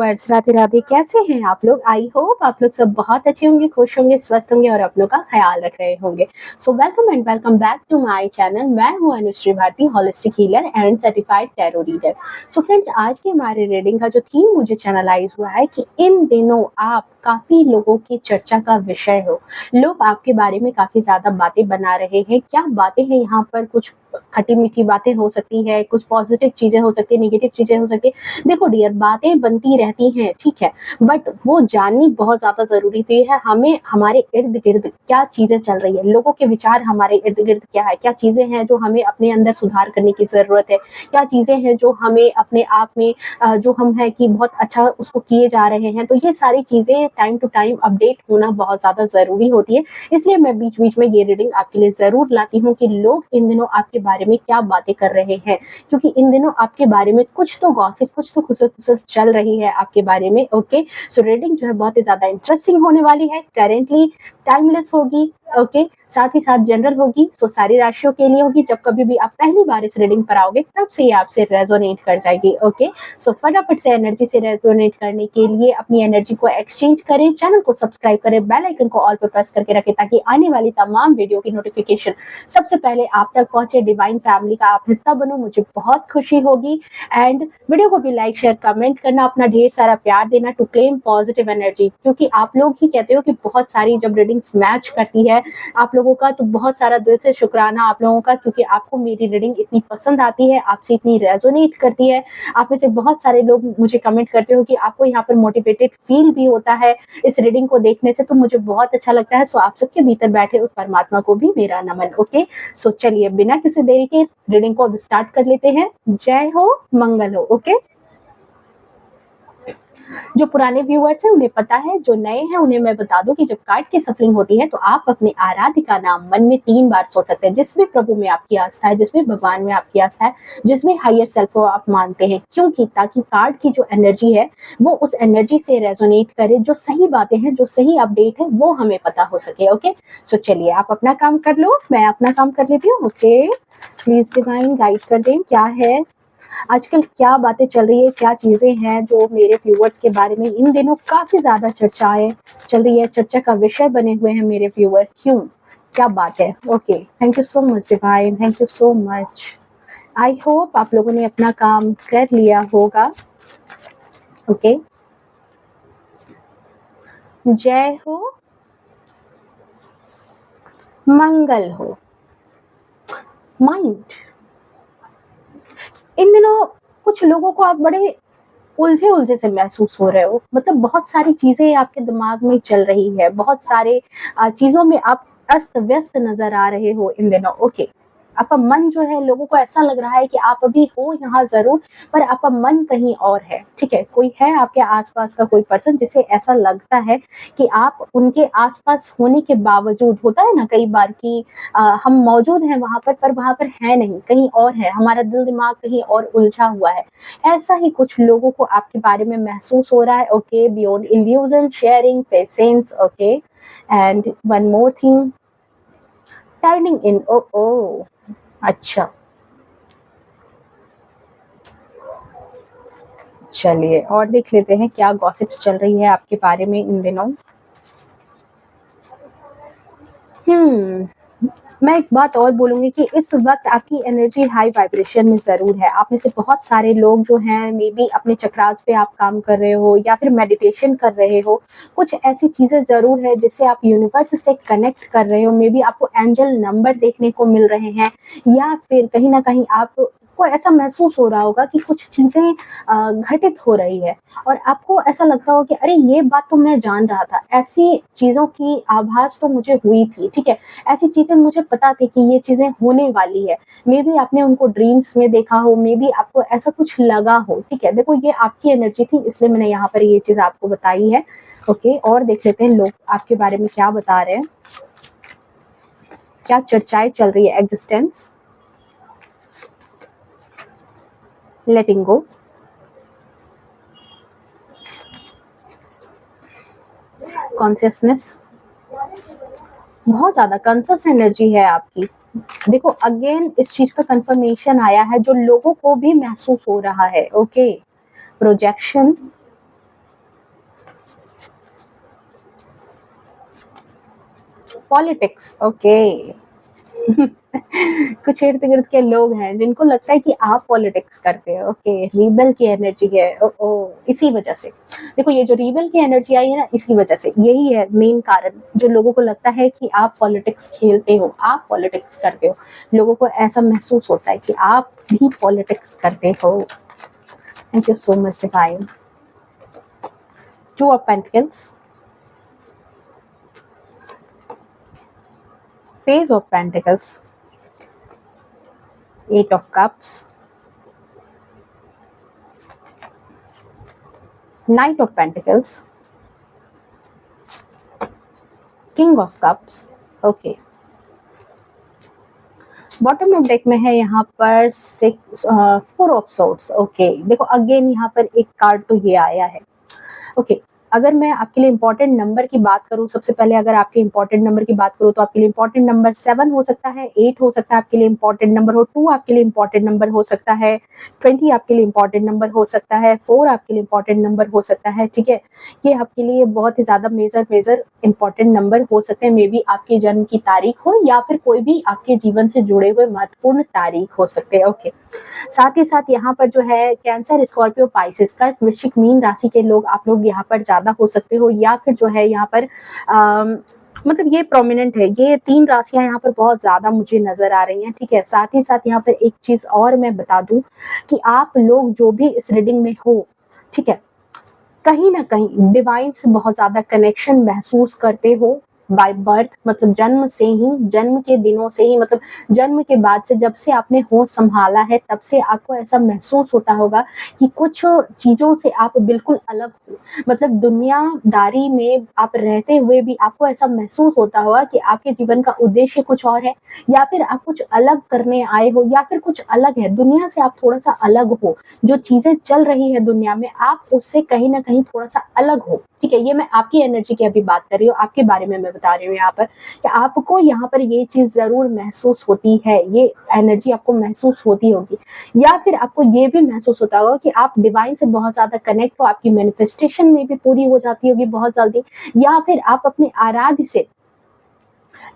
Viewers, Radhe Radhe. कैसे हैं आप लोग? आई होप आप लोग सब बहुत अच्छे होंगे, खुश होंगे, स्वस्थ होंगे और अपनों का ख्याल रख रहे होंगे। So welcome and welcome back to my channel. मैं हूं Anushree Bharti, holistic healer and certified tarot reader. So friends, आज की हमारे रीडिंग का जो थीम मुझे चैनलाइज हुआ है कि इन दिनों आप काफी लोगों की चर्चा का विषय हो। लोग आपके बारे में काफी ज्यादा बातें बना रहे हैं। क्या बातें हैं यहाँ पर? कुछ खटी मीठी बातें हो सकती है, कुछ पॉजिटिव चीजें हो सकती है, नेगेटिव चीजें हो सकती है। देखो डियर, बातें बनती रहती हैं, ठीक है, बट वो जाननी बहुत ज्यादा जरूरी भी है। हमें हमारे इर्द गिर्द क्या चीजें चल रही है, लोगों के विचार हमारे इर्द गिर्द क्या है, क्या चीजें हैं जो हमें अपने अंदर सुधार करने की जरूरत है, क्या चीजें हैं जो हमें अपने आप में जो हम है कि बहुत अच्छा उसको किए जा रहे हैं। तो ये सारी चीजें टाइम टू टाइम अपडेट होना बहुत ज्यादा जरूरी होती है। इसलिए मैं बीच बीच में ये रीडिंग आपके लिए जरूर लाती हूँ कि लोग इन दिनों आपके बारे में क्या बातें कर रहे हैं, क्योंकि इन दिनों आपके बारे में कुछ तो गॉसिप, कुछ तो खुसर चल रही है आपके बारे में। ओके, सो रीडिंग जो है बहुत ही ज्यादा इंटरेस्टिंग होने वाली है, करेंटली टाइमलेस होगी। ओके, साथ ही साथ जनरल होगी। सो सारी राशियों के लिए होगी। जब कभी भी आप पहली बार इस रीडिंग पर आओगे तब से ये आपसे रेजोनेट कर जाएगी। ओके, सो फटाफट से एनर्जी से रेजोनेट करने के लिए अपनी एनर्जी को एक्सचेंज करें, चैनल को सब्सक्राइब करें, बेल आइकन को ऑल पर प्रेस करके रखें ताकि आने वाली तमाम वीडियो की नोटिफिकेशन सबसे पहले आप तक पहुंचे। डिवाइन फैमिली का आप हिस्सा बनो, मुझे बहुत खुशी होगी। एंड वीडियो को भी लाइक शेयर कमेंट करना, अपना ढेर सारा प्यार देना टू क्लेम पॉजिटिव एनर्जी, क्योंकि आप लोग ही कहते हो कि बहुत सारी जब रीडिंग्स मैच करती है आप लोगों का, तो बहुत सारा दिल से शुक्राना आप लोगों का, क्योंकि आपको मेरी रीडिंग इतनी पसंद आती है, आपसे इतनी रेजोनेट करती है। आप में से बहुत सारे लोग मुझे कमेंट करते हो कि आपको यहाँ पर मोटिवेटेड फील भी होता है इस रीडिंग को देखने से, तो मुझे बहुत अच्छा लगता है। सो आप सबके भीतर बैठे उस परमात्मा को भी मेरा नमन। ओके, सो चलिए बिना किसी देरी के रीडिंग को अब स्टार्ट कर लेते हैं। जय हो, मंगल हो। ओके, जो पुराने व्यूअर्स हैं उन्हें पता है, जो नए हैं उन्हें मैं बता दूं कि जब कार्ड की सफलिंग होती है तो आप अपने आराध्य का नाम मन में 3 बार सोच सकते हैं। जिसमें प्रभु में आपकी आस्था है, जिसमें भगवान में आपकी आस्था है, जिसमें हायर सेल्फ को आप मानते हैं, क्योंकि ताकि कार्ड की जो एनर्जी है वो उस एनर्जी से रेजोनेट करे, जो सही बातें हैं, जो सही अपडेट है वो हमें पता हो सके। ओके, सो चलिए आप अपना काम कर लो, मैं अपना काम कर लेती हूँ। ओके, प्लीज डिवाइन गाइड कर दें, क्या है आजकल, क्या बातें चल रही है, क्या चीजें हैं जो मेरे व्यूअर्स के बारे में इन दिनों काफी ज्यादा चर्चाएं चल रही है, चर्चा का विषय बने हुए हैं मेरे व्यूअर। क्यों, क्या बात है? Okay, thank you so much divine, thank you so much. I hope आप लोगों ने अपना काम कर लिया होगा। ओके, जय हो, मंगल हो। माइंड, इन दिनों कुछ लोगों को आप बड़े उलझे उलझे से महसूस हो रहे हो, मतलब बहुत सारी चीजें आपके दिमाग में चल रही है, बहुत सारे चीजों में आप अस्त व्यस्त नजर आ रहे हो इन दिनों। ओके, आपका मन जो है, लोगों को ऐसा लग रहा है कि आप अभी हो यहाँ जरूर, पर आपका मन कहीं और है। ठीक है, कोई है आपके आसपास का कोई पर्सन जिसे ऐसा लगता है कि आप उनके आसपास होने के बावजूद, होता है ना कई बार कि हम मौजूद हैं वहां पर वहां पर है नहीं, कहीं और है, हमारा दिल दिमाग कहीं और उलझा हुआ है। ऐसा ही कुछ लोगों को आपके बारे में महसूस हो रहा है। Okay, beyond illusion sharing patience. Okay, and one more thing, turning in. ओ ओ, अच्छा, चलिए और देख लेते हैं क्या गॉसिप्स चल रही है आपके बारे में इन दिनों। मैं एक बात और बोलूंगी कि इस वक्त आपकी एनर्जी हाई वाइब्रेशन में जरूर है। आप में से बहुत सारे लोग जो हैं, मे बी अपने चक्रास पे आप काम कर रहे हो या फिर मेडिटेशन कर रहे हो। कुछ ऐसी चीजें जरूर है जिससे आप यूनिवर्स से कनेक्ट कर रहे हो। मे बी आपको एंजल नंबर देखने को मिल रहे हैं, या फिर कहीं ना कहीं आपको ऐसा महसूस हो रहा होगा कि कुछ चीजें घटित हो रही है और आपको ऐसा लगता हो कि अरे ये बात तो मैं जान रहा था, ऐसी चीजों की आभास तो मुझे हुई थी। ठीक है, ऐसी चीजें मुझे पता थी कि ये चीजें होने वाली है। मे बी आपने उनको ड्रीम्स में देखा हो, मे बी आपको ऐसा कुछ लगा हो। ठीक है, देखो ये आपकी एनर्जी थी, इसलिए मैंने यहाँ पर ये चीज आपको बताई है। ओके, और देख लेते हैं लोग आपके बारे में क्या बता रहे हैं, क्या चर्चाएं चल रही है। एग्जिस्टेंस, लेटिंग गो, कॉन्शियसनेस, बहुत ज्यादा कॉन्शियस एनर्जी है आपकी। देखो अगेन इस चीज का कंफर्मेशन आया है जो लोगों को भी महसूस हो रहा है। Okay, projection, politics, okay. कुछ इर्द गिर्द के लोग हैं जिनको लगता है कि आप पॉलिटिक्स करते हो, ओके। रीबेल की एनर्जी है, ओ इसी वजह से देखो, ये जो रीबेल की एनर्जी आई है ना, इसी वजह से, यही है मेन कारण जो लोगों को लगता है कि आप पॉलिटिक्स खेलते हो, आप पॉलिटिक्स करते हो। लोगों को ऐसा महसूस होता है कि आप भी पॉलिटिक्स करते हो। Thank you so much divine. Two of pentacles, page of pentacles, eight of cups, Knight of Pentacles, King of Cups, okay. Bottom of deck में है यहाँ पर फोर ऑफ सोर्ड्स, ओके। देखो अगेन यहाँ पर एक कार्ड तो ये आया है, ओके। अगर मैं आपके लिए इंपॉर्टेंट नंबर की बात करूं, सबसे पहले अगर आपके इंपॉर्टेंट नंबर की बात करूं तो आपके लिए इंपॉर्टेंट नंबर 7 हो सकता है, 8 हो सकता है आपके लिए इंपॉर्टेंट नंबर हो, 2 आपके लिए इंपॉर्टेंट नंबर हो सकता है, 20 आपके लिए इंपॉर्टेंट नंबर हो सकता है, 4 आपके लिए इंपॉर्टेंट नंबर हो सकता है, ठीक है। ये आपके लिए बहुत ही ज्यादा मेजर इंपॉर्टेंट नंबर हो सकते हैं। मे बी आपके जन्म की तारीख हो या फिर कोई भी आपके जीवन से जुड़े हुए महत्वपूर्ण तारीख हो सकते हैं, ओके। साथ ही साथ यहाँ पर जो है कैंसर, स्कॉर्पियो, पाइसेस का, वृश्चिक, मीन राशि के लोग, आप लोग यहाँ पर ज्यादा हो सकते हो, या फिर जो है यहाँ पर मतलब ये प्रोमिनेंट है, ये 3 राशियां यहाँ पर बहुत ज्यादा मुझे नजर आ रही हैं, ठीक है। साथ ही साथ यहाँ पर एक चीज और मैं बता दूं कि आप लोग जो भी इस रीडिंग में हो, ठीक है, कहीं ना कहीं डिवाइन से बहुत ज्यादा कनेक्शन महसूस करते हो बाय बर्थ, मतलब जन्म से ही, जन्म के दिनों से ही, मतलब जन्म के बाद से, जब से आपने होश संभाला है तब से आपको ऐसा महसूस होता होगा कि कुछ चीजों से आप बिल्कुल अलग हो। मतलब दुनियादारी में आप रहते हुए भी आपको ऐसा महसूस होता होगा कि आपके जीवन का उद्देश्य कुछ और है, या फिर आप कुछ अलग करने आए हो, या फिर कुछ अलग है, दुनिया से आप थोड़ा सा अलग हो। जो चीजें चल रही है दुनिया में, आप उससे कहीं ना कहीं थोड़ा सा अलग हो, ठीक है। ये मैं आपकी एनर्जी की अभी बात कर रही हूँ, आपके बारे में मैं बता रही हूँ यहाँ पर कि आपको यहाँ पर ये चीज जरूर महसूस होती है, ये एनर्जी आपको महसूस होती होगी, या फिर आपको ये भी महसूस होता होगा कि आप डिवाइन से बहुत ज्यादा कनेक्ट हो, आपकी मैनिफेस्टेशन में भी पूरी हो जाती होगी बहुत जल्दी, या फिर आप अपने आराध्य से,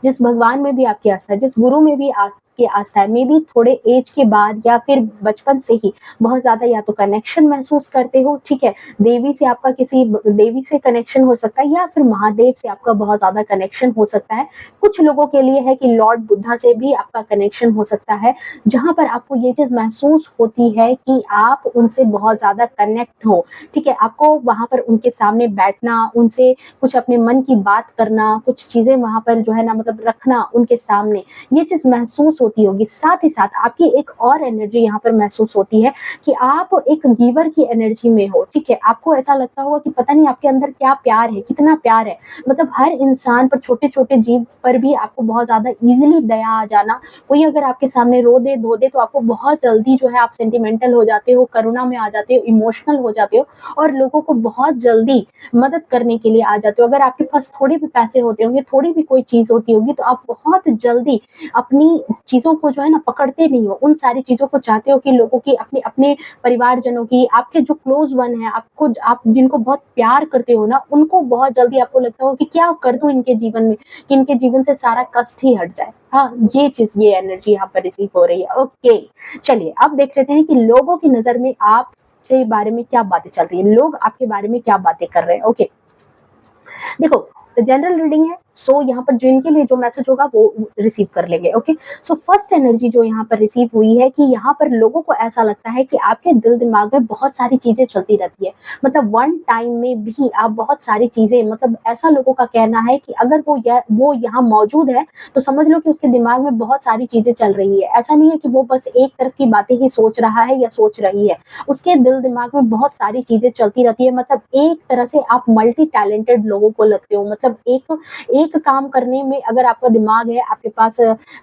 जिस भगवान में भी आपकी आस्था है, जिस गुरु में भी आपकी आस्था है, मे बी थोड़े एज के बाद या फिर बचपन से ही बहुत ज्यादा या तो कनेक्शन महसूस करते हो, ठीक है। देवी से आपका, किसी देवी से कनेक्शन हो सकता है, या फिर महादेव से आपका बहुत ज्यादा कनेक्शन हो सकता है। कुछ लोगों के लिए है कि लॉर्ड बुद्धा से भी आपका कनेक्शन हो सकता है, जहां पर आपको ये चीज महसूस होती है कि आप उनसे बहुत ज्यादा कनेक्ट हो, ठीक है। आपको वहां पर उनके सामने बैठना, उनसे कुछ अपने मन की बात करना, कुछ चीजें वहां पर जो है ना, मतलब रखना उनके सामने, ये चीज महसूस होती होगी। साथ ही साथ आपकी एक और एनर्जी यहाँ पर महसूस होती है कि आप एक गिवर की एनर्जी में हो, ठीक है। आपको ऐसा लगता होगा कि पता नहीं आपके अंदर क्या प्यार है, कितना प्यार है, मतलब हर इंसान पर, छोटे छोटे जीव पर भी आपको बहुत ज्यादा इजीली दया आ जाना। कोई अगर आपके सामने रो दे, धो दे, तो आपको बहुत जल्दी जो है आप सेंटिमेंटल हो जाते हो, करुणा में आ जाते हो, इमोशनल हो जाते हो, और लोगों को बहुत जल्दी मदद करने के लिए आ जाते हो। अगर आपके पास थोड़े भी पैसे होते होंगे, थोड़ी भी कोई चीज होती होगी, तो आप बहुत जल्दी अपनी चीजों को जो है ना पकड़ते नहीं हो, उन सारी चीजों को चाहते हो कि लोगों की, अपने अपने परिवारजनों की, आपके जो क्लोज वन है, आपको, आप जिनको बहुत प्यार करते हो ना, उनको बहुत जल्दी आपको लगता हो कि क्या कर दूं इनके जीवन में, कि इनके जीवन से सारा कष्ट ही हट जाए। हाँ, ये चीज, ये एनर्जी यहाँ पर रिसीव हो रही है, ओके। चलिए अब देख लेते हैं कि लोगों की नजर में आप के बारे में क्या बातें चल रही है, लोग आपके बारे में क्या बातें कर रहे हैं, ओके। देखो जनरल रीडिंग है, सो यहाँ पर जिनके लिए जो मैसेज होगा वो रिसीव कर लेंगे, ओके। सो फर्स्ट एनर्जी जो यहाँ पर रिसीव हुई है कि यहाँ पर लोगों को ऐसा लगता है कि आपके दिल दिमाग में बहुत सारी चीजें चलती रहती है, मतलब वन टाइम में भी आप बहुत सारी चीजें, मतलब ऐसा लोगों का कहना है कि अगर वो यहाँ मौजूद है तो समझ लो कि उसके दिमाग में बहुत सारी चीजें चल रही है। ऐसा नहीं है कि वो बस एक तरफ की बातें ही सोच रहा है या सोच रही है, उसके दिल दिमाग में बहुत सारी चीजें चलती रहती है। मतलब एक तरह से आप मल्टी टैलेंटेड लोगों को लगते हो, मतलब एक काम करने में अगर आपका दिमाग है, आपके पास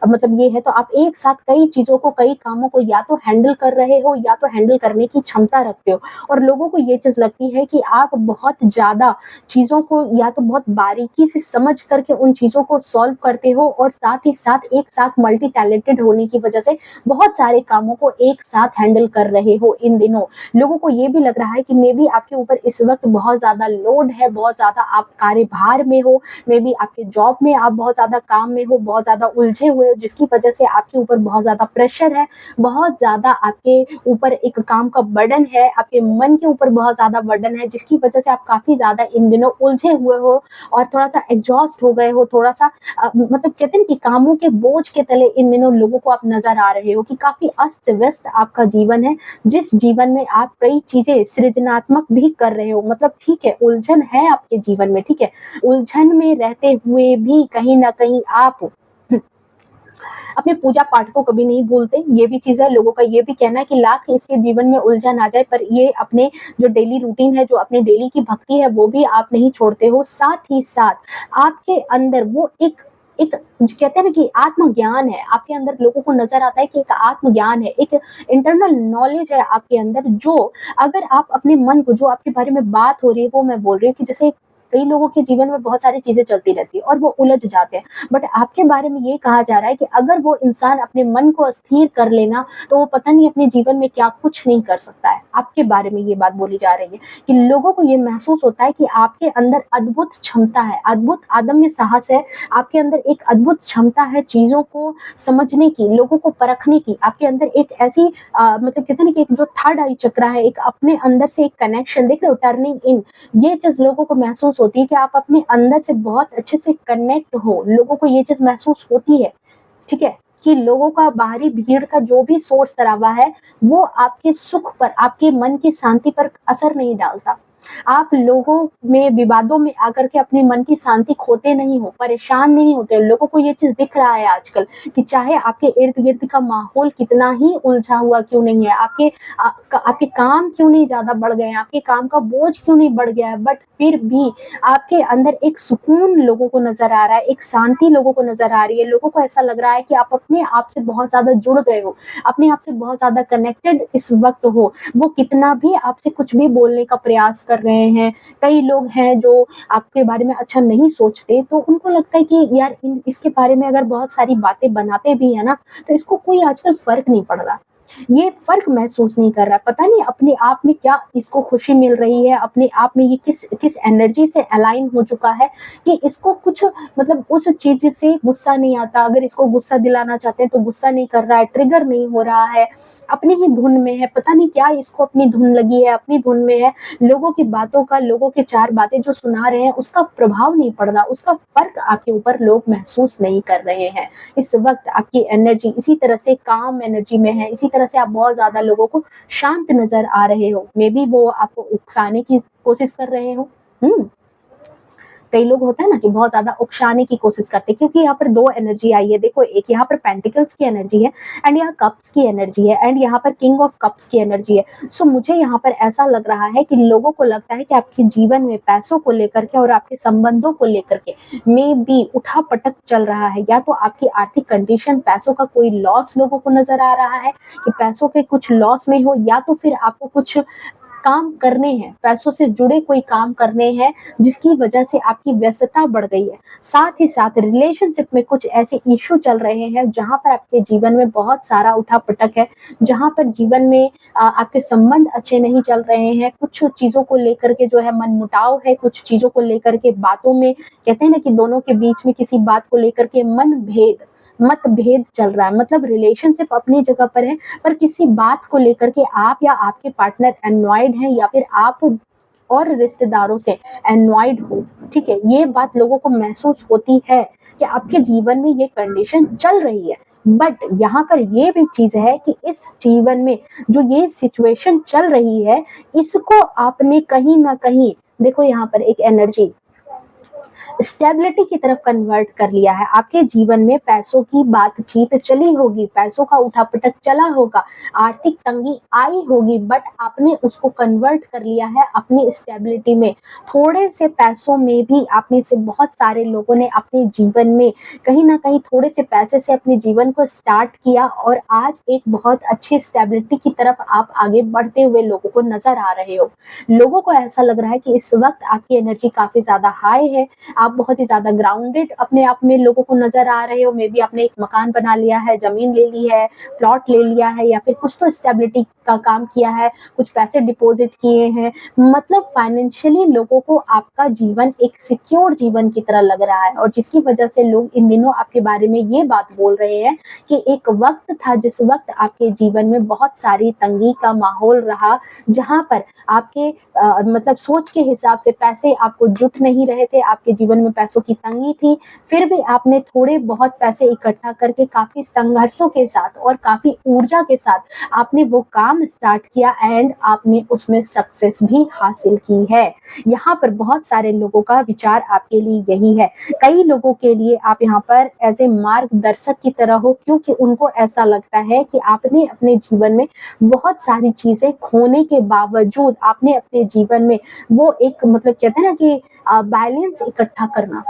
मतलब ये है, तो आप एक साथ कई चीजों को, कई कामों को या तो हैंडल कर रहे हो, या तो हैंडल करने की क्षमता रखते हो। और लोगों को ये चीज लगती है कि आप बहुत ज्यादा चीजों को या तो बहुत बारीकी से समझ करके उन चीजों को सॉल्व करते हो, और साथ ही साथ एक साथ मल्टी टैलेंटेड होने की वजह से बहुत सारे कामों को एक साथ हैंडल कर रहे हो। इन दिनों लोगों को ये भी लग रहा है कि मे बी आपके ऊपर इस वक्त बहुत ज्यादा लोड है, बहुत ज्यादा आप कार्यभार में हो, मे बी आप आपके जॉब में आप बहुत ज़्यादा काम में हो, बहुत ज़्यादा उलझे हुए हो, जिसकी वजह से आपके ऊपर बहुत ज़्यादा प्रेशर है, बहुत ज़्यादा आपके ऊपर एक काम का बर्डन है, आपके मन के ऊपर बहुत ज़्यादा बर्डन है, जिसकी वजह से आप काफ़ी ज़्यादा इन दिनों उलझे हुए हो और थोड़ा-सा एग्ज़ॉस्ट हो गए हो, थोड़ा-सा मतलब कहते हैं ना कि कामों के बोझ के तले इन दिनों लोगों को आप नज़र आ रहे हो कि काफ़ी अस्त-व्यस्त आपका जीवन है, जिस जीवन में आप कई चीज़ें सृजनात्मक भी कर रहे हो। मतलब ठीक है, उलझन है आपके जीवन में, ठीक है। उलझन में रहते हुए भी कहीं न कहीं आप अपने पूजा पाठ को कभी नहीं भूलते। ये भी चीज़ है, लोगों का ये भी कहना है कि लाख इसके जीवन में उलझन आ जाए, पर ये अपने जो डेली रूटीन है, जो अपने डेली की भक्ति है, वो भी आप नहीं छोड़ते हो। साथ ही साथ आपके अंदर वो एक एक जो कहते हैं ना कि आत्मज्ञान है, आपके अंदर लोगों को नज़र आता है कि एक आत्मज्ञान है, एक इंटरनल नॉलेज है आपके अंदर, जो अगर आप अपने मन को, जो आपके बारे में बात हो रही है, वो मैं बोल रही हूँ कि जैसे कई लोगों के जीवन में बहुत सारी चीज़ें चलती रहती है और वो उलझ जाते हैं। बट आपके बारे में ये कहा जा रहा है कि अगर वो इंसान अपने मन को स्थिर कर लेना, तो वो पता नहीं अपने जीवन में क्या कुछ नहीं कर सकता है। आपके बारे में ये बात बोली जा रही है कि लोगों को ये महसूस होता है कि आपके अंदर अद्भुत क्षमता है, अद्भुत अदम्य साहस है, आपके अंदर एक अद्भुत क्षमता है चीज़ों को समझने की, लोगों को परखने की। आपके अंदर एक ऐसी मतलब कहते हैं ना कि एक जो थर्ड आई चक्र है, एक अपने अंदर से एक कनेक्शन, देख रहे हो, टर्निंग इन, ये चीज़ लोगों को महसूस होती है कि आप अपने अंदर से बहुत अच्छे से कनेक्ट हो। लोगों को ये चीज़ महसूस होती है, ठीक है, कि लोगों का बाहरी भीड़ का जो भी शोर-शराबा है, वो आपके सुख पर, आपके मन की शांति पर असर नहीं डालता। आप लोगों में, विवादों में आकर के अपने मन की शांति खोते नहीं हो, परेशान नहीं होते हो। लोगों को ये चीज़ दिख रहा है आजकल कि चाहे आपके इर्द-गिर्द का माहौल कितना ही उलझा हुआ क्यों नहीं है, आपके काम क्यों नहीं ज़्यादा बढ़ गए हैं, आपके काम का बोझ क्यों नहीं बढ़ गया है, बट फिर भी आपके अंदर एक सुकून लोगों को नज़र आ रहा है, एक शांति लोगों को नज़र आ रही है। लोगों को ऐसा लग रहा है कि आप अपने आप से बहुत ज़्यादा जुड़ गए हो, अपने आप से बहुत ज़्यादा कनेक्टेड इस वक़्त हो। वो कितना भी आपसे कुछ भी बोलने का प्रयास कर रहे हैं, कई लोग हैं जो आपके बारे में अच्छा नहीं सोचते, तो उनको लगता है कि यार इसके बारे में अगर बहुत सारी बातें बनाते भी हैं ना, तो इसको कोई आजकल फ़र्क नहीं पड़ रहा। ये फ़र्क महसूस नहीं कर रहा, पता नहीं अपने आप में क्या इसको खुशी मिल रही है, अपने आप में ये किस किस एनर्जी से अलाइन हो चुका है कि इसको कुछ मतलब उस चीज़ से गुस्सा नहीं आता। अगर इसको गुस्सा दिलाना चाहते हैं तो गुस्सा नहीं कर रहा है, ट्रिगर नहीं हो रहा है, अपनी ही धुन में है, पता नहीं क्या इसको अपनी धुन लगी है, अपनी धुन में है। लोगों की बातों का, लोगों के 4 बातें जो सुना रहे हैं, उसका प्रभाव नहीं पड़ रहा, उसका फ़र्क आपके ऊपर लोग महसूस नहीं कर रहे हैं। इस वक़्त आपकी एनर्जी इसी तरह से काम एनर्जी में है, इसी तरह से आप बहुत ज़्यादा लोगों को शांत नज़र आ रहे हो। मेबी वो आपको उकसाने की कोशिश कर रहे हो। हुँ। कई लोग होता है ना कि बहुत ज़्यादा उकसाने की कोशिश करते हैं, क्योंकि यहाँ पर 2 एनर्जी आई है। देखो, एक यहाँ पर पेंटिकल्स की एनर्जी है एंड यहाँ कप्स की एनर्जी है एंड यहाँ पर किंग ऑफ कप्स की एनर्जी है। सो मुझे यहाँ पर ऐसा लग रहा है कि लोगों को लगता है कि आपके जीवन में पैसों को लेकर के और आपके संबंधों को लेकर के मेबी उठा-पटक चल रहा है। या तो आपकी आर्थिक कंडीशन, पैसों का कोई लॉस लोगों को नज़र आ रहा है कि पैसों के कुछ लॉस में हो, या तो फिर आपको कुछ काम करने हैं, पैसों से जुड़े कोई काम करने हैं, जिसकी वजह से आपकी व्यस्तता बढ़ गई है। साथ ही साथ रिलेशनशिप में कुछ ऐसे इश्यू चल रहे हैं, जहाँ पर आपके जीवन में बहुत सारा उठा-पटक है, जहाँ पर जीवन में आपके संबंध अच्छे नहीं चल रहे हैं, कुछ चीज़ों को लेकर के जो है मनमुटाव है, कुछ चीज़ों को लेकर के बातों में कहते हैं ना कि दोनों के बीच में किसी बात को लेकर के मतभेद चल रहा है। मतलब रिलेशनशिप अपनी जगह पर है, पर किसी बात को लेकर के आप या आपके पार्टनर एननॉयड हैं, या फिर आप और रिश्तेदारों से एननॉयड हो, ठीक है? ये बात लोगों को महसूस होती है कि आपके जीवन में ये कंडीशन चल रही है। बट यहाँ पर ये भी चीज़ है कि इस जीवन में जो ये सिचुएशन चल रही है, इसको आपने कहीं न कहीं, देखो यहाँ पर एक एनर्जी स्टेबिलिटी की तरफ कन्वर्ट कर लिया है। आपके जीवन में पैसों की बातचीत चली होगी, पैसों का उठा-पटक चला होगा, आर्थिक तंगी आई होगी, बट आपने उसको कन्वर्ट कर लिया है अपनी स्टेबिलिटी में। थोड़े से पैसों में भी आप में से बहुत सारे लोगों ने अपने जीवन में कहीं न कहीं थोड़े से पैसे से अपने जीवन को स्टार्ट किया और आज एक बहुत अच्छी स्टेबिलिटी की तरफ आप आगे बढ़ते हुए लोगों को नज़र आ रहे हो। लोगों को ऐसा लग रहा है कि इस वक़्त आपकी एनर्जी काफ़ी ज़्यादा हाई है, आप बहुत ही ज़्यादा ग्राउंडेड अपने आप में लोगों को नज़र आ रहे हो। मे बी आपने एक मकान बना लिया है, ज़मीन ले ली है, प्लॉट ले लिया है, या फिर कुछ तो स्टेबिलिटी का काम किया है, कुछ पैसे डिपॉजिट किए हैं, मतलब फाइनेंशियली लोगों को आपका जीवन एक सिक्योर जीवन की तरह लग रहा है, और जिसकी वजह से लोग इन दिनों आपके बारे में ये बात बोल रहे हैं कि एक वक्त था जिस वक्त आपके जीवन में बहुत सारी तंगी का माहौल रहा, जहां पर आपके मतलब सोच के हिसाब से पैसे आपको जुट नहीं रहे थे, आपके जीवन में पैसों की तंगी थी, फिर भी आपने थोड़े बहुत पैसे इकट्ठा करके काफी संघर्षों के साथ और काफी ऊर्जा के साथ आपने वो काम स्टार्ट किया एंड आपने उसमें सक्सेस भी हासिल की है। यहाँ पर बहुत सारे लोगों का विचार आपके लिए यही है। कई लोगों के लिए आप यहाँ पर एज ए मार्गदर्शक की तरह हो, क्योंकि उनको ऐसा लगता है कि आपने अपने जीवन में बहुत सारी चीजें खोने के बावजूद आपने अपने जीवन में वो एक मतलब कहते हैं ना कि बैलेंस इकट्ठा करना,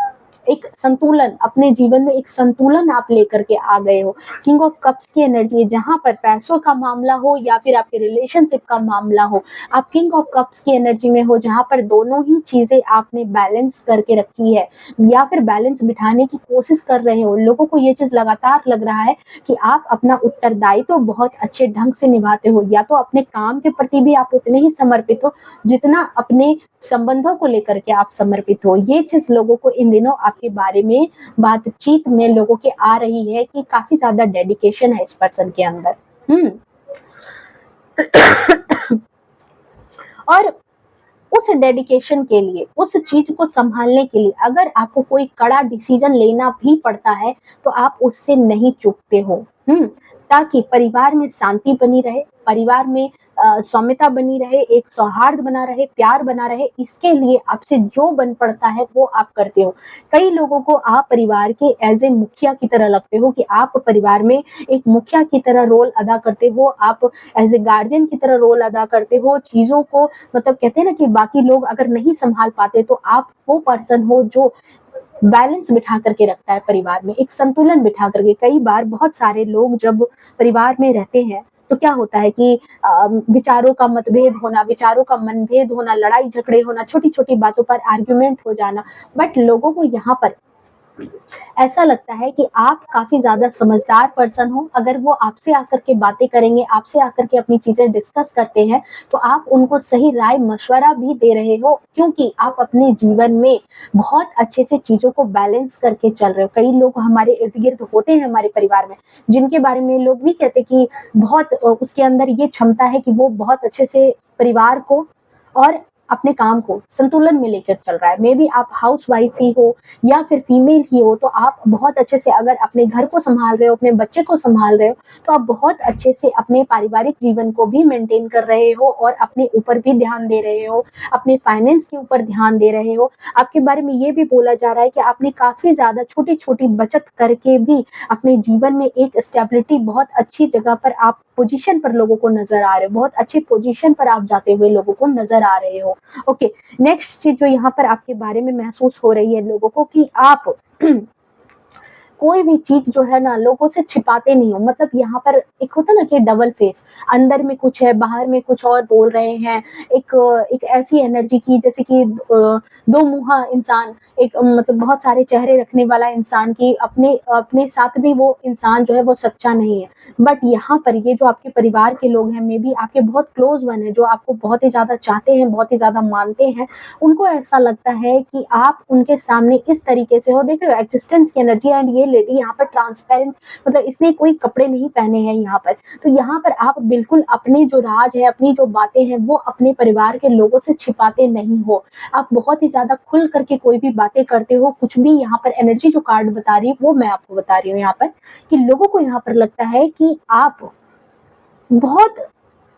एक संतुलन, अपने जीवन में एक संतुलन आप लेकर के आ गए हो। किंग ऑफ कप्स की एनर्जी है, जहां पर पैसों का मामला हो या फिर आपके रिलेशनशिप का मामला हो, आप किंग ऑफ कप्स की एनर्जी में हो, जहां पर दोनों ही चीजें आपने बैलेंस करके रखी है या फिर बैलेंस बिठाने की कोशिश कर रहे हो। लोगों को ये चीज लगातार लग रहा है कि आप अपना उत्तरदायित्व तो बहुत अच्छे ढंग से निभाते हो, या तो अपने काम के प्रति भी आप उतने ही समर्पित हो जितना अपने संबंधों को लेकर के आप समर्पित हो। ये चीज लोगों को इन दिनों आपके बारे में बातचीत में लोगों के आ रही है कि काफी ज्यादा डेडिकेशन है इस पर्सन के अंदर। और उस डेडिकेशन के लिए, उस चीज को संभालने के लिए अगर आपको कोई कड़ा डिसीजन लेना भी पड़ता है तो आप उससे नहीं चूकते हो, ताकि परिवार में शांति बनी रहे, परिवार में सौम्यता बनी रहे, एक सौहार्द बना रहे, प्यार बना रहे, इसके लिए आपसे जो बन पड़ता है वो आप करते हो। कई लोगों को आप परिवार के एज ए मुखिया की तरह लगते हो, कि आप परिवार में एक मुखिया की तरह रोल अदा करते हो, आप एज ए गार्जियन की तरह रोल अदा करते हो, चीजों को मतलब कहते हैं ना कि बाकी लोग अगर नहीं संभाल पाते तो आप वो पर्सन हो जो बैलेंस बिठा करके रखता है परिवार में, एक संतुलन बिठा करके। कई बार बहुत सारे लोग जब परिवार में रहते हैं तो क्या होता है कि विचारों का मतभेद होना, विचारों का मनभेद होना, लड़ाई झगड़े होना, छोटी छोटी बातों पर आर्ग्यूमेंट हो जाना, बट लोगों को यहाँ पर ऐसा लगता है कि आप काफी ज्यादा समझदार पर्सन हो। अगर वो आपसे आकर के बातें करेंगे, आपसे आकर के अपनी चीजें डिस्कस करते हैं तो आप उनको सही राय मशवरा भी दे रहे हो, क्योंकि आप अपने जीवन में बहुत अच्छे से चीजों को बैलेंस करके चल रहे हो। कई लोग हमारे इर्द गिर्द होते हैं हमारे परिवार में, जिनके बारे में लोग नहीं कहते कि बहुत उसके अंदर ये क्षमता है कि वो बहुत अच्छे से परिवार को और अपने काम को संतुलन में लेकर चल रहा है। मे बी आप हाउस वाइफ ही हो या फिर फीमेल ही हो, तो आप बहुत अच्छे से अगर अपने घर को संभाल रहे हो, अपने बच्चे को संभाल रहे हो, तो आप बहुत अच्छे से अपने पारिवारिक जीवन को भी मेंटेन कर रहे हो और अपने ऊपर भी ध्यान दे रहे हो, अपने फाइनेंस के ऊपर ध्यान दे रहे हो। आपके बारे में ये भी बोला जा रहा है कि आपने काफी ज्यादा छोटी छोटी बचत करके भी अपने जीवन में एक स्टेबिलिटी, बहुत अच्छी जगह पर आप पोजीशन पर लोगों को नजर आ रहे हो, बहुत अच्छी पोजीशन पर आप जाते हुए लोगों को नजर आ रहे हो। ओके, नेक्स्ट चीज जो यहाँ पर आपके बारे में महसूस हो रही है लोगों को, कि आप कोई भी चीज जो है ना लोगों से छिपाते नहीं हो। मतलब यहाँ पर एक होता ना कि डबल फेस, अंदर में कुछ है, बाहर में कुछ और बोल रहे हैं। एक ऐसी एनर्जी की जैसे कि दो मुहा इंसान, एक मतलब बहुत सारे चेहरे रखने वाला इंसान की अपने अपने साथ भी वो इंसान जो है वो सच्चा नहीं है। बट यहाँ पर ये जो आपके परिवार के लोग हैं, मे बी आपके बहुत क्लोज वन है, जो आपको बहुत ही ज्यादा चाहते हैं, बहुत ही ज्यादा मानते हैं, उनको ऐसा लगता है कि आप उनके सामने इस तरीके से हो। देख रहे हो एक्जिस्टेंस की एनर्जी, एंड ये लेडी यहाँ पर ट्रांसपेरेंट, मतलब इसने कोई कपड़े नहीं पहने हैं यहाँ पर। तो यहाँ पर आप बिल्कुल अपने जो राज है, अपनी जो बातें हैं, वो अपने परिवार के लोगों से छिपाते नहीं हो। आप बहुत ही ज्यादा खुल करके कोई भी बातें करते हो। कुछ भी यहाँ पर एनर्जी जो कार्ड बता रही है वो मैं आपको बता रही हूँ यहाँ पर, कि लोगों को यहाँ पर लगता है कि आप बहुत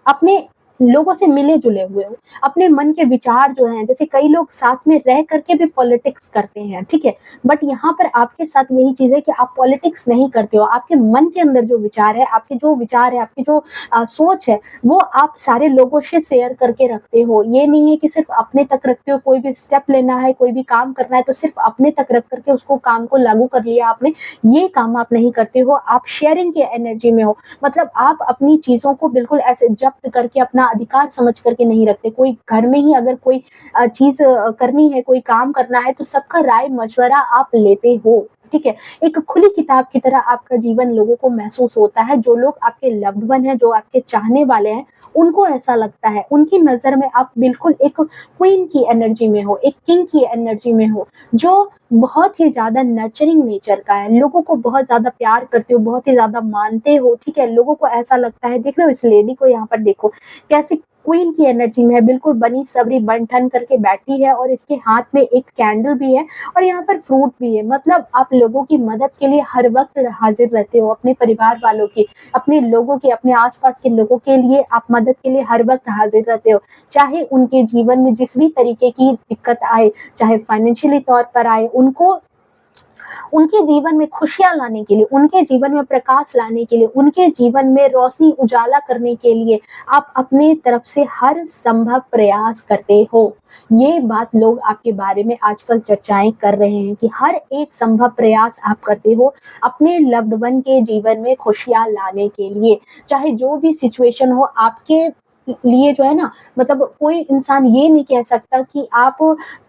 अपने लोगों से मिले जुले हुए हो, अपने मन के विचार जो हैं, जैसे कई लोग साथ में रह करके भी पॉलिटिक्स करते हैं, ठीक है, बट यहाँ पर आपके साथ यही चीज है कि आप पॉलिटिक्स नहीं करते हो। आपके मन के अंदर जो विचार है, आपके जो विचार है, आपकी जो सोच है, वो आप सारे लोगों से शेयर करके रखते हो। ये नहीं है कि सिर्फ अपने तक रखते हो। कोई भी स्टेप लेना है, कोई भी काम करना है, तो सिर्फ अपने तक रख करके उसको काम को लागू कर लिया आपने, ये काम आप नहीं करते हो। आप शेयरिंग के एनर्जी में हो, मतलब आप अपनी चीजों को बिल्कुल ऐसे जब्त करके अपना अधिकार समझ करके नहीं रखते। कोई घर में ही अगर कोई चीज करनी है, कोई काम करना है, तो सबका राय मशवरा आप लेते हो। ठीक है? एक खुली किताब की तरह आपका जीवन लोगों को महसूस होता है, जो लोग आपके लव्ड वन हैं, जो आपके चाहने वाले हैं, उनको ऐसा लगता है, उनकी नज़र में आप बिल्कुल एक क्वीन की एनर्जी में हो, एक किंग की एनर्जी में हो, जो बहुत ही ज़्यादा नर्चरिंग नेचर का है, लोगों को बहुत ज़्यादा प्यार करते हो, बहुत ही ज़्यादा मानते हो, ठीक है? लोगों को ऐसा लगता है, देख रहे हो इस लेडी को यहाँ पर देखो, कैसे क्वीन की एनर्जी में है, बिल्कुल बनी-सबरी बन-ठन करके बैठी है और इसके हाथ में एक कैंडल भी है और यहाँ पर फ्रूट भी है। मतलब आप लोगों की मदद के लिए हर वक़्त हाज़िर रहते हो, अपने परिवार वालों की, अपने लोगों की, अपने आस-पास के लोगों के लिए आप मदद के लिए हर वक़्त हाज़िर रहते हो। चाहे उनके जीवन में जिस भी तरीके की दिक्कत आए, चाहे फाइनेंशियली तौर पर आए, उनको उनके जीवन में खुशियाँ लाने के लिए, उनके जीवन में प्रकाश लाने के लिए, उनके जीवन में रोशनी उजाला करने के लिए आप अपने तरफ से हर संभव प्रयास करते हो। ये बात लोग आपके बारे में आजकल चर्चाएँ कर रहे हैं कि हर एक संभव प्रयास आप करते हो अपने लव्ड वन के जीवन में खुशियाँ लाने के लिए। चाहे जो भी सिचुएशन हो आपके लिए जो है ना, मतलब कोई इंसान ये नहीं कह सकता कि आप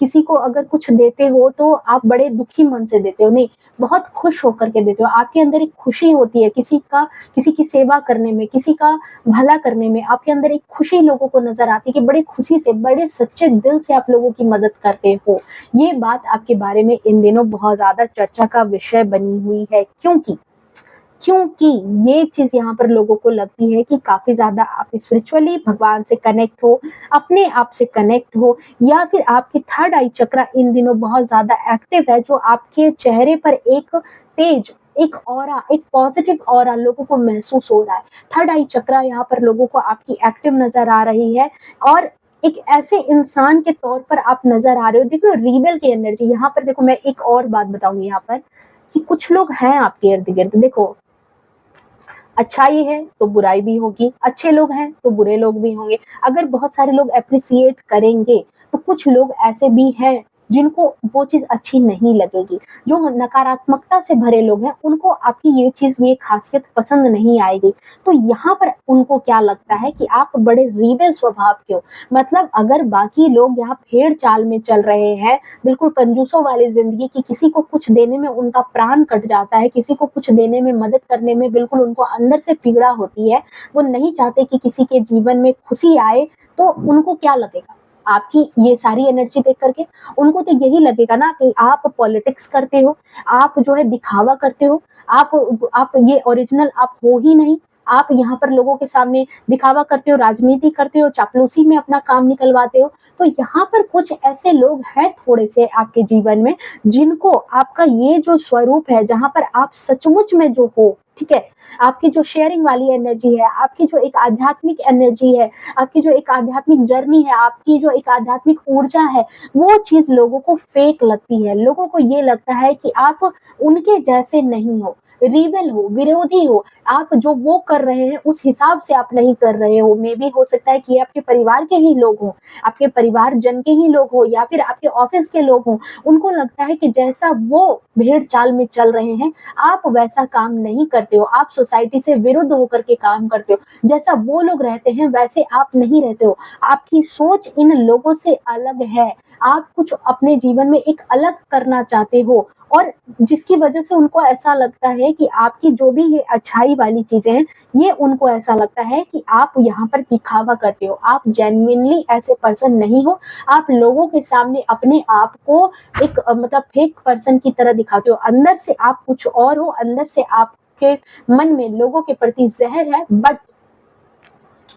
किसी को अगर कुछ देते हो तो आप बड़े दुखी मन से देते हो, नहीं, बहुत खुश होकर के देते हो। आपके अंदर एक खुशी होती है किसी की सेवा करने में, किसी का भला करने में, आपके अंदर एक खुशी लोगों को नज़र आती है कि बड़े खुशी से, बड़े सच्चे दिल से आप लोगों की मदद करते हो। ये बात आपके बारे में इन दिनों बहुत ज़्यादा चर्चा का विषय बनी हुई है। क्योंकि ये चीज़ यहाँ पर लोगों को लगती है कि काफ़ी ज़्यादा आप स्पिरिचुअली भगवान से कनेक्ट हो, अपने आप से कनेक्ट हो, या फिर आपकी थर्ड आई चक्रा इन दिनों बहुत ज़्यादा एक्टिव है, जो आपके चेहरे पर एक तेज, एक ऑरा, एक पॉजिटिव ऑरा लोगों को महसूस हो रहा है। थर्ड आई चक्रा यहाँ पर लोगों को आपकी एक्टिव नज़र आ रही है और एक ऐसे इंसान के तौर पर आप नज़र आ रहे हो। देखो रिबेल की एनर्जी यहाँ पर, देखो मैं एक और बात बताऊँगी यहाँ पर कि कुछ लोग हैं आपके इर्द-गिर्द, देखो अच्छाई है तो बुराई भी होगी, अच्छे लोग हैं तो बुरे लोग भी होंगे। अगर बहुत सारे लोग एप्रिशिएट करेंगे, तो कुछ लोग ऐसे भी हैं जिनको वो चीज़ अच्छी नहीं लगेगी। जो नकारात्मकता से भरे लोग हैं, उनको आपकी ये चीज़, ये ख़ासियत पसंद नहीं आएगी। तो यहाँ पर उनको क्या लगता है कि आप बड़े रीबेल स्वभाव के हो। मतलब अगर बाकी लोग यहाँ भेड़-चाल में चल रहे हैं, बिल्कुल कंजूसों वाली ज़िंदगी की, किसी को कुछ देने में उनका प्राण कट जाता है, किसी को कुछ देने में, मदद करने में बिल्कुल उनको अंदर से पीड़ा होती है। वो नहीं चाहते कि किसी के जीवन में खुशी आए, तो उनको क्या लगेगा? आपकी ये सारी एनर्जी देख करके उनको तो यही लगेगा ना कि आप पॉलिटिक्स करते हो, आप जो है दिखावा करते हो, आप ये ओरिजिनल आप हो ही नहीं। आप यहाँ पर लोगों के सामने दिखावा करते हो, राजनीति करते हो, चापलूसी में अपना काम निकलवाते हो। तो यहाँ पर कुछ ऐसे लोग हैं थोड़े से आपके जीवन में, जिनको आपका ये जो स्वरूप है, जहाँ पर आप सचमुच में जो हो, ठीक है? आपकी जो शेयरिंग वाली एनर्जी है, आपकी जो एक आध्यात्मिक एनर्जी है, आपकी जो एक आध्यात्मिक जर्नी है, आपकी जो एक आध्यात्मिक ऊर्जा है, वो चीज़ लोगों को फेक लगती है। लोगों को ये लगता है कि आप उनके जैसे नहीं हो, रिबेल हो, विरोधी हो, आप जो वो कर रहे हैं उस हिसाब से आप नहीं कर रहे हो। मेबी हो सकता है कि ये आपके परिवार के ही लोग हों, आपके परिवारजन के ही लोग हों, या फिर आपके ऑफिस के लोग हों। उनको लगता है कि जैसा वो भेड़-चाल में चल रहे हैं, आप वैसा काम नहीं करते हो, आप सोसाइटी से विरुद्ध होकर के काम करते हो। जैसा वो लोग रहते हैं वैसे आप नहीं रहते हो। आपकी सोच इन लोगों से अलग है। आप कुछ अपने जीवन में एक अलग करना चाहते हो, और जिसकी वजह से उनको ऐसा लगता है कि आपकी जो भी ये अच्छाई वाली चीज़ें हैं, ये उनको ऐसा लगता है कि आप यहाँ पर दिखावा करते हो। आप जेन्युइनली ऐसे पर्सन नहीं हो। आप लोगों के सामने अपने आप को एक मतलब फेक पर्सन की तरह दिखाते हो। अंदर से आप कुछ और हो, अंदर से आपके मन में लोगों के प्रति ज़हर है, बट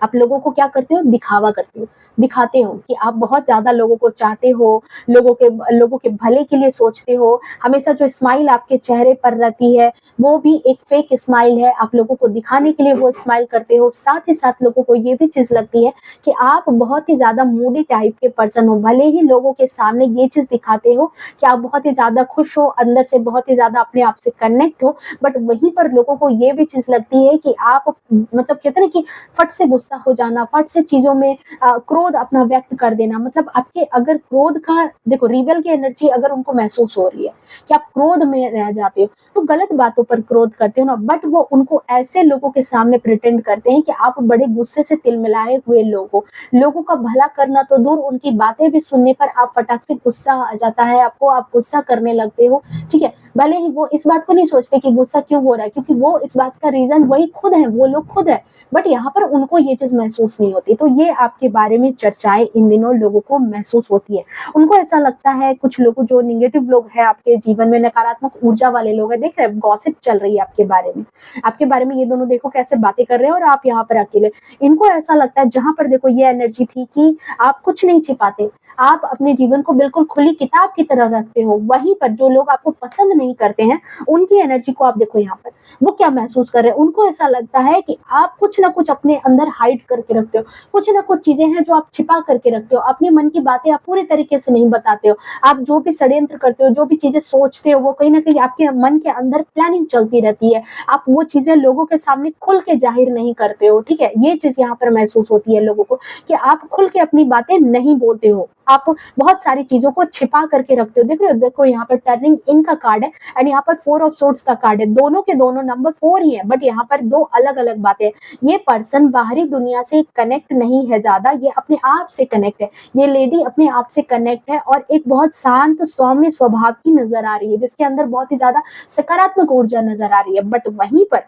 आप लोगों को क्या करते हो? दिखावा करते हो, दिखाते हो कि आप बहुत ज़्यादा लोगों को चाहते हो, लोगों के भले के लिए सोचते हो। हमेशा जो स्माइल आपके चेहरे पर रहती है, वो भी एक फेक स्माइल है, आप लोगों को दिखाने के लिए वो स्माइल करते हो। साथ ही साथ लोगों को ये भी चीज़ लगती है कि आप बहुत ही ज़्यादा मूडी टाइप के पर्सन हो। भले ही लोगों के सामने ये चीज़ दिखाते हो कि आप बहुत ही ज़्यादा खुश हो, अंदर से बहुत ही ज़्यादा अपने आप से कनेक्ट हो, बट वहीं पर लोगों को ये भी चीज़ लगती है कि आप मतलब कहते हैं ना कि फट से गुस्सा हो जाना, फट से चीज़ों में क्रोध अपना व्यक्त कर देना। मतलब आपके अगर क्रोध का, देखो रिबेल की एनर्जी अगर उनको महसूस हो रही है कि आप क्रोध में रह जाते हो, तो गलत बातों पर क्रोध करते हो ना, बट वो उनको ऐसे लोगों के सामने प्रिटेंड करते हैं कि आप बड़े गुस्से से तिलमिलाए हुए लोग हो। लोगों का भला करना तो दूर, उनकी बातें भी सुनने पर आप फटाक से गुस्सा आ जाता है आपको, आप गुस्सा करने लगते हो, ठीक है? भले ही वो इस बात को नहीं सोचते कि गुस्सा क्यों हो रहा है, क्योंकि वो इस बात का रीज़न वही खुद है, वो लोग खुद है। बट यहाँ पर उनको ये चीज़ महसूस नहीं होती। तो ये आपके बारे में चर्चाएँ इन दिनों लोगों को महसूस होती है। उनको ऐसा लगता है, कुछ लोगों जो नेगेटिव लोग हैं आपके जीवन में, नकारात्मक ऊर्जा वाले लोग हैं, देख रहे हैं गॉसिप चल रही है आपके बारे में। आपके बारे में ये दोनों देखो कैसे बातें कर रहे हैं और आप यहाँ पर अकेले। इनको ऐसा लगता है जहाँ पर देखो ये एनर्जी थी कि आप कुछ नहीं छिपाते, आप अपने जीवन को बिल्कुल खुली किताब की तरह रखते हो। वहीं पर जो लोग आपको पसंद नहीं करते हैं, उनकी एनर्जी को आप देखो यहाँ पर, वो क्या महसूस कर रहे हैं। उनको ऐसा लगता है कि आप कुछ ना कुछ अपने अंदर हाइड करके रखते हो, कुछ ना कुछ चीजें हैं जो आप छिपा करके रखते हो, अपने मन की बातें आप पूरी तरीके से नहीं बताते हो। आप जो भी षड्यंत्र करते हो, जो भी चीजें सोचते हो, वो कहीं ना कहीं आपके मन के अंदर प्लानिंग चलती रहती है। आप वो चीजें लोगों के सामने खुल के जाहिर नहीं करते हो, ठीक है। ये चीज यहाँ पर महसूस होती है लोगों को कि आप खुल के अपनी बातें नहीं बोलते हो, आप बहुत सारी चीजों को छिपा करके रखते हो। देख रहे हो, देखो यहाँ पर टर्निंग इन का कार्ड है एंड यहाँ पर 4 ऑफ सोर्ड्स का कार्ड है। दोनों के दोनों नंबर 4 ही है, बट यहाँ पर दो अलग अलग बातें हैं। ये पर्सन बाहरी दुनिया से कनेक्ट नहीं है ज्यादा, ये अपने आप से कनेक्ट है। ये लेडी अपने आप से कनेक्ट है और एक बहुत शांत सौम्य स्वभाव की नजर आ रही है, जिसके अंदर बहुत ही ज्यादा सकारात्मक ऊर्जा नजर आ रही है। बट वहीं पर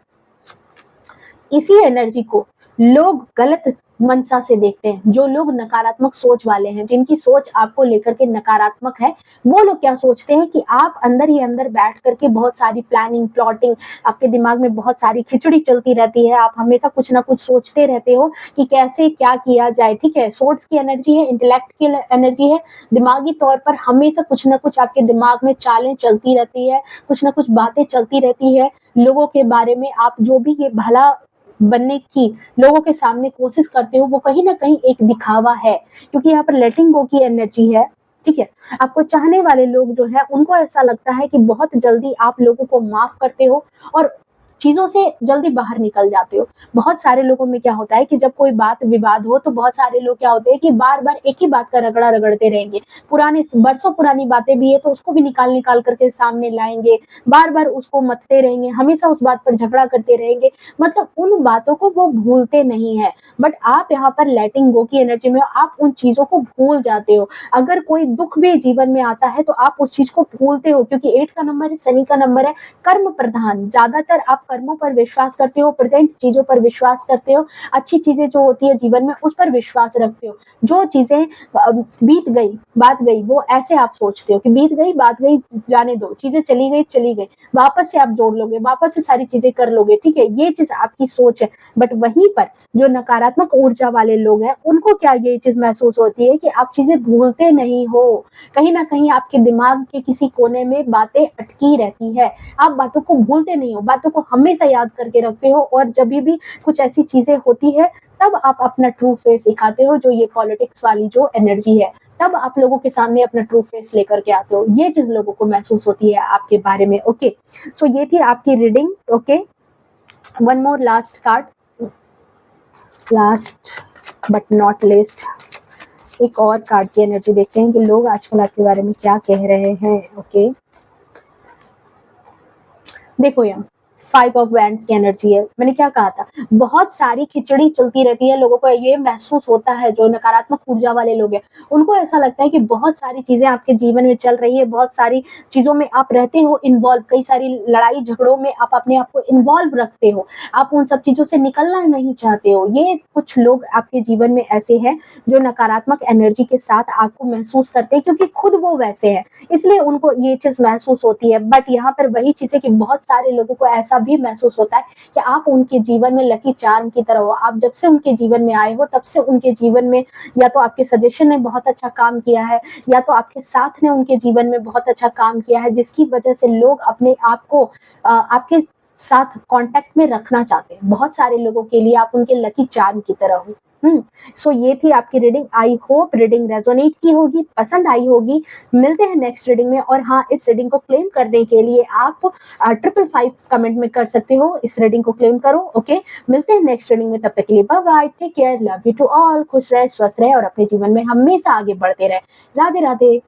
इसी एनर्जी को लोग गलत मनसा से देखते हैं। जो लोग नकारात्मक सोच वाले हैं, जिनकी सोच आपको लेकर के नकारात्मक है, वो लोग क्या सोचते हैं कि आप अंदर ही अंदर बैठ करके बहुत सारी प्लानिंग, प्लॉटिंग, आपके दिमाग में बहुत सारी खिचड़ी चलती रहती है। आप हमेशा कुछ ना कुछ सोचते रहते हो कि कैसे क्या किया जाए, ठीक है। सोर्स की एनर्जी है, इंटेलेक्ट की एनर्जी है। दिमागी तौर पर हमेशा कुछ ना कुछ आपके दिमाग में चालें चलती रहती है, कुछ ना कुछ बातें चलती रहती है लोगों के बारे में। आप जो भी ये भला बनने की लोगों के सामने कोशिश करते हो, वो कहीं ना कहीं एक दिखावा है, क्योंकि यहाँ पर लेटिंग गो की एनर्जी है, ठीक है। आपको चाहने वाले लोग जो है, उनको ऐसा लगता है कि बहुत जल्दी आप लोगों को माफ करते हो और चीजों से जल्दी बाहर निकल जाते हो। बहुत सारे लोगों में क्या होता है कि जब कोई बात विवाद हो, तो बहुत सारे लोग क्या होते हैं कि बार बार एक ही बात का रगड़ा रगड़ते रहेंगे। पुरानी बरसों पुरानी बातें भी है तो उसको भी निकाल निकाल करके सामने लाएंगे, बार बार उसको मथते रहेंगे, हमेशा उस बात पर झगड़ा करते रहेंगे। मतलब उन बातों को वो भूलते नहीं है। बट आप यहाँ पर लेटिंग गो की एनर्जी में आप उन चीजों को भूल जाते हो। अगर कोई दुख भी जीवन में आता है तो आप उस चीज को भूलते हो, क्योंकि 8 का नंबर है, शनि का नंबर है, कर्म प्रधान। ज्यादातर आप कर्मों पर विश्वास करते हो, प्रेजेंट चीजों पर विश्वास करते हो, अच्छी चीजें जो होती है जीवन में उस पर विश्वास रखते हो। जो चीजें बीत गई बात गई, वो ऐसे आप सोचते हो कि बीत गई बात गई, जाने दो, चीजें चली गई चली गई, वापस से आप जोड़ लोगे, वापस से सारी चीजें कर लोगे, ठीक है। ये चीज आपकी सोच है। बट वहीं पर जो नकारात्मक ऊर्जा वाले लोग हैं, उनको क्या ये चीज महसूस होती है कि आप चीजें भूलते नहीं हो। कहीं ना कहीं आपके दिमाग के किसी कोने में बातें अटकी रहती है, आप बातों को भूलते नहीं हो, बातों को हमेशा याद करके रखते हो। और जब भी कुछ ऐसी चीजें होती है, तब आप अपना ट्रू फेस दिखाते हो। जो ये पॉलिटिक्स वाली जो एनर्जी है, तब आप लोगों के सामने अपना ट्रू फेस लेकर के आते हो। ये चीज लोगों को महसूस होती है आपके बारे में। ओके, सो ये थी आपकी reading. Okay, one more last card, last but not least, एक और कार्ड की एनर्जी देखते हैं कि लोग आजकल आपके बारे में क्या कह रहे हैं। ओके, देखो यहाँ 5 ऑफ वैंड्स की एनर्जी है। मैंने क्या कहा था, बहुत सारी खिचड़ी चलती रहती है। लोगों को ये महसूस होता है, जो नकारात्मक ऊर्जा वाले लोग हैं, उनको ऐसा लगता है कि बहुत सारी चीजें आपके जीवन में चल रही है, बहुत सारी चीजों में आप रहते हो इन्वॉल्व, कई सारी लड़ाई झगड़ों में आप अपने आप को इन्वॉल्व रखते हो, आप उन सब चीजों से निकलना नहीं चाहते हो। ये कुछ लोग आपके जीवन में ऐसे हैं जो नकारात्मक एनर्जी के साथ आपको महसूस करते हैं, क्योंकि खुद वो वैसे है, इसलिए उनको ये चीज महसूस होती है। बट यहाँ पर वही चीज है कि बहुत सारे लोगों को ऐसा भी महसूस होता है कि आप उनके जीवन में लकी चार्म की तरह हो। आप जब से उनके जीवन में आए हो, तब से उनके जीवन में या तो आपके सजेशन ने बहुत अच्छा काम किया है, या तो आपके साथ ने उनके जीवन में बहुत अच्छा काम किया है, जिसकी वजह से लोग अपने आप को आपके साथ कांटेक्ट में रखना चाहते हैं। बहुत सारे लोगों के लिए आप उनके लकी चार्म की तरह हो। सो ये थी आपकी reading. I hope reading resonate की होगी, पसंद आई होगी। मिलते हैं नेक्स्ट रीडिंग में। और हाँ, इस रीडिंग को क्लेम करने के लिए आप 555 कमेंट में कर सकते हो, इस रीडिंग को क्लेम करो। ओके, मिलते हैं नेक्स्ट रीडिंग में, तब तक के लिए bye bye, take care, love you to all. खुश रहे, स्वस्थ रहे और अपने जीवन में हमेशा आगे बढ़ते रहे। राधे राधे।